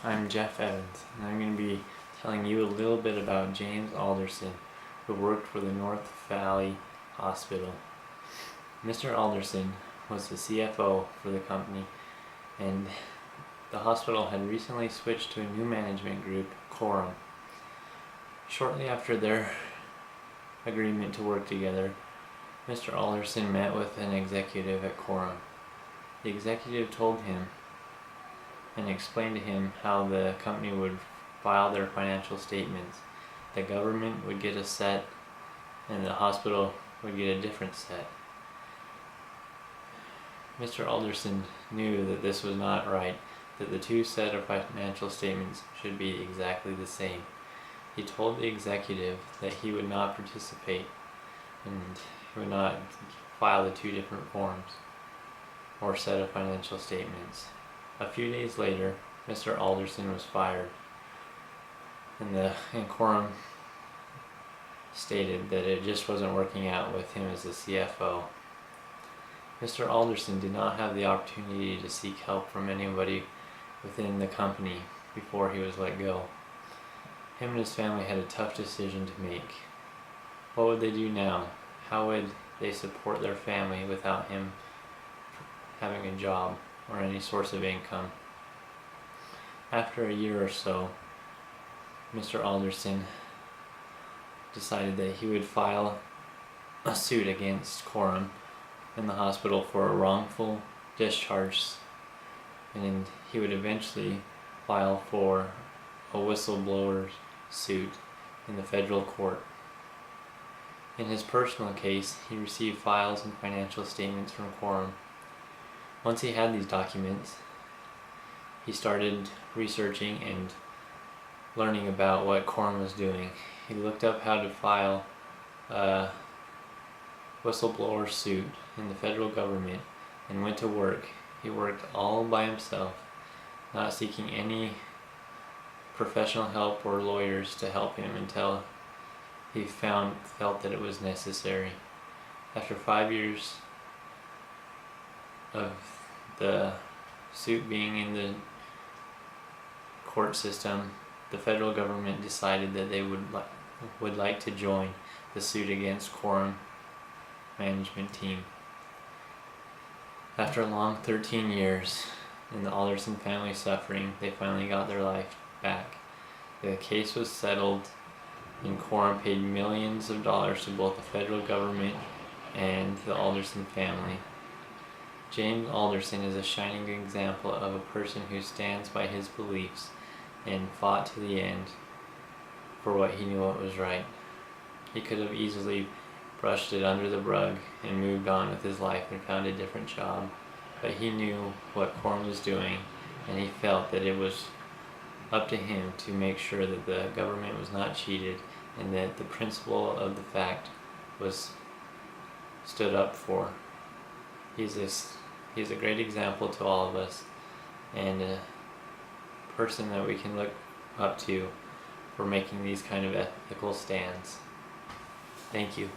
I'm Jeff Evans, and I'm going to be telling you a little bit about James Alderson, who worked for the North Valley Hospital. Mr. Alderson was the CFO for the company, and the hospital had recently switched to a new management group, Quorum. Shortly after their agreement to work together, Mr. Alderson met with an executive at Quorum. The executive told him and explained to him how the company would file their financial statements. The government would get a set and the hospital would get a different set. Mr. Alderson knew that this was not right, that the two set of financial statements should be exactly the same. He told the executive that he would not participate and he would not file the two different forms or set of financial statements. A few days later, Mr. Alderson was fired, and Quorum stated that it just wasn't working out with him as the CFO. Mr. Alderson did not have the opportunity to seek help from anybody within the company before he was let go. Him and his family had a tough decision to make. What would they do now? How would they support their family without him having a job or any source of income? After a year or so, Mr. Alderson decided that he would file a suit against Quorum in the hospital for a wrongful discharge, and he would eventually file for a whistleblower suit in the federal court. In his personal case, he received files and financial statements from Quorum. Once he had these documents, he started researching and learning about what Quorum was doing. He looked up how to file a whistleblower suit in the federal government and went to work. He worked all by himself, not seeking any professional help or lawyers to help him until he felt that it was necessary. After 5 years of the suit being in the court system, the federal government decided that they would like to join the suit against Quorum management team. After a long 13 years and the Alderson family suffering, they finally got their life back. The case was settled and Quorum paid millions of dollars to both the federal government and the Alderson family. James Alderson is a shining example of a person who stands by his beliefs and fought to the end for what he knew what was right. He could have easily brushed it under the rug and moved on with his life and found a different job, but he knew what Quorum was doing, and he felt that it was up to him to make sure that the government was not cheated and that the principle of the fact was stood up for. He's a great example to all of us and a person that we can look up to for making these kind of ethical stands. Thank you.